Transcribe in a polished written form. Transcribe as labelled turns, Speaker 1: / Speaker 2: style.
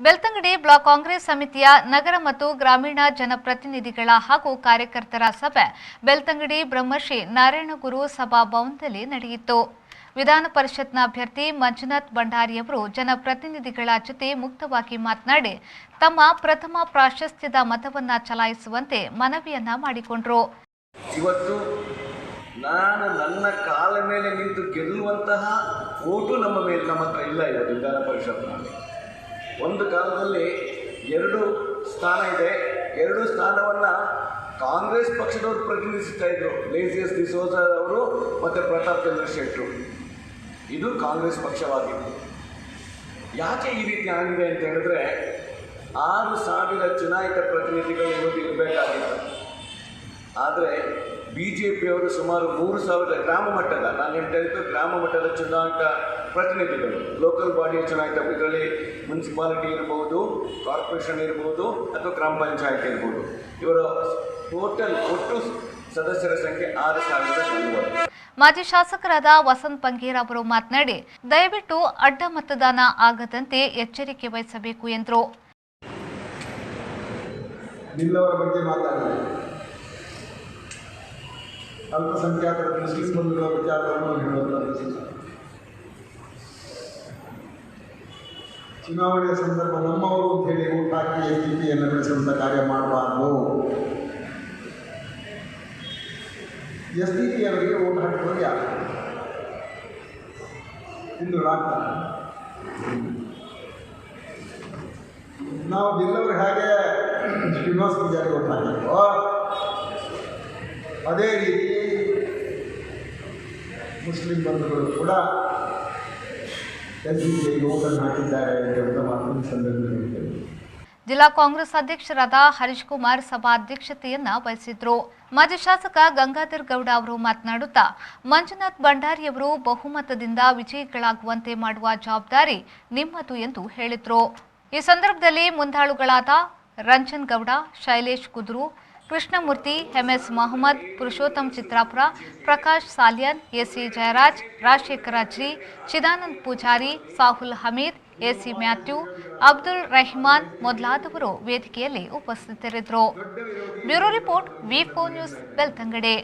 Speaker 1: Belthangady block Congress ಸಮಿತಿಯ ನಗರ ಮತ್ತು ಗ್ರಾಮೀಣ ಜನಪ್ರತಿನಿಧಿಗಳ ಹಾಗೂ ಕಾರ್ಯಕರ್ತರ ಸಭೆ ಬೆಳ್ತಂಗಡಿ ಬ್ರಹ್ಮಶ್ರೀ ನಾರಾಯಣಗುರು ಸಭಾಭವನದಲ್ಲಿ ನಡೆಯಿತು. ವಿಧಾನ ಪರಿಷತ್ನ ಅಭ್ಯರ್ಥಿ ಮಂಜುನಾಥ್ ಭಂಡಾರಿಯವರು ಜನಪ್ರತಿನಿಧಿಗಳ ಜೊತೆ ಮುಕ್ತವಾಗಿ ಮಾತನಾಡಿ ತಮ್ಮ ಪ್ರಥಮ ಪ್ರಾಶಸ್ತ್ಯದ ಮತವನ್ನ ಚಲಾಯಿಸುವಂತೆ ಮನವಿಯನ್ನ ಮಾಡಿಕೊಂಡರು.
Speaker 2: ಇವತ್ತು ನಾನು ನನ್ನ ಕಾಲ ಮೇಲೆ ನಿಂತು ಗೆಲ್ಲುವಂತಹ ಓಟು ನಮ್ಮ ಹತ್ರ ಇಲ್ಲ. ಇವತ್ತು ವಿಧಾನ ಪರಿಷತ್ನಲ್ಲಿ ಒಂದು ಕಾಲದಲ್ಲಿ 2 ಸ್ಥಾನ ಇದೆ. 2 ಸ್ಥಾನವನ್ನು ಕಾಂಗ್ರೆಸ್ ಪಕ್ಷದವರು ಪ್ರತಿನಿಧಿಸ್ತಾ ಇದ್ರು. ಲೇಸಿಯಸ್ ಡಿಸೋಜ ಅವರು ಮತ್ತು ಪ್ರತಾಪ್ ಚಂದ್ರ ಶೆಟ್ಟರು. ಇದು ಕಾಂಗ್ರೆಸ್ ಪಕ್ಷವಾಗಿತ್ತು. ಯಾಕೆ ಈ ರೀತಿ ಆಗಿದೆ ಅಂತ ಹೇಳಿದ್ರೆ 6,000 ಚುನಾಯಿತ ಪ್ರತಿನಿಧಿಗಳು ಇವತ್ತು ಇರಬೇಕಾಗಿತ್ತು. ಆದರೆ BJPಯವರು ಸುಮಾರು 3,000 ಗ್ರಾಮ ಮಟ್ಟದ, ನಾನು ಹೇಳ್ತಾ ಇದ್ದು ಗ್ರಾಮ ಮಟ್ಟದ ಚುನಾಯಿತ ಪ್ರತಿನಿಧಿಗಳು, ಲೋಕಲ್ ಬಾಡಿಯ ಚುನಾಯಿತ, ಇದರಲ್ಲಿ ಮುನ್ಸಿಪಾಲಿಟಿ ಇರ್ಬೋದು, ಕಾರ್ಪೊರೇಷನ್ ಇರ್ಬೋದು ಅಥವಾ ಗ್ರಾಮ ಪಂಚಾಯತ್ ಇರ್ಬೋದು, ಇವರ ಒಟ್ಟು ಸದಸ್ಯರ ಸಂಖ್ಯೆ 6,040.
Speaker 1: ಮಾಜಿ ಶಾಸಕರಾದ ವಸಂತ್ ಪಂಗೇರ್ ಅವರು ಮಾತನಾಡಿ ದಯವಿಟ್ಟು ಅಡ್ಡ ಮತದಾನ ಆಗದಂತೆ ಎಚ್ಚರಿಕೆ ವಹಿಸಬೇಕು ಎಂದರು.
Speaker 3: ನಿಲ್ಲವರ ಬಗ್ಗೆ ಮಾತಾಡಿದೆ. ಅಲ್ಪಸಂಖ್ಯಾತರ ಮುಸ್ಲಿಂ ಬಂಧುಗಳ ವಿಚಾರವನ್ನು ಹೇಳುವಂಥ ಚುನಾವಣೆಯ ಸಂದರ್ಭ ನಮ್ಮವರು ಅಂತ ಹೇಳಿ ಓಟ್ ಹಾಕಿ SDPಯನ್ನು ಬೆಳೆಸುವಂಥ ಕಾರ್ಯ ಮಾಡಬಾರ್ದು. SDP ಅವರಿಗೆ ಓಟ್ ಹಾಕಿರೋರು ಯಾರು? ಹಿಂದುಳಾಗ್ತಾರೆ. ನಾವು ಬಿಲ್ಲವರು ಹಾಗೆ ಶ್ರೀನಿವಾಸ ಪೂಜಾರಿ ಓಟ್ ಹಾಕಿದ್ವೋ ಅದೇ ರೀತಿ ಮುಸ್ಲಿಂ ಬಂಧುಗಳು ಕೂಡ SDPಗೆ ಓಟನ್ನು ಹಾಕಿದ್ದಾರೆ ಅಂತ ಮಾತನ್ನು ಸಂದರ್ಭದಲ್ಲಿ ಹೇಳ್ತೇವೆ.
Speaker 1: ಜಿಲ್ಲಾ ಕಾಂಗ್ರೆಸ್ ಅಧ್ಯಕ್ಷರಾದ ಹರೀಶ್ ಕುಮಾರ್ ಸಭಾಧ್ಯಕ್ಷತೆಯನ್ನ ವಹಿಸಿದ್ರು. ಮಾಜಿ ಶಾಸಕ ಗಂಗಾಧರ್ ಗೌಡ ಅವರು ಮಾತನಾಡುತ್ತಾ ಮಂಜುನಾಥ್ ಭಂಡಾರಿಯವರು ಬಹುಮತದಿಂದ ವಿಜಯಿಗಳಾಗುವಂತೆ ಮಾಡುವ ಜವಾಬ್ದಾರಿ ನಿಮ್ಮದು ಎಂದು ಹೇಳಿದ್ರು. ಈ ಸಂದರ್ಭದಲ್ಲಿ ಮುಂದಾಳುಗಳಾದ Ranjan Gowda, Shailesh Kudru, Krishnamurthy, MS Mohammed, Purushottam Chitrapura, Prakash Salian, AC Jayaraj, Rajashekhara G, Chidanand Poojary, Sahul Hameed, AC Mathew, Abdul Rehman ಮೊದಲಾದವರು ವೇದಿಕೆಯಲ್ಲಿ ಉಪಸ್ಥಿತರಿದ್ದರು. Bureau report V4 news Belthangady.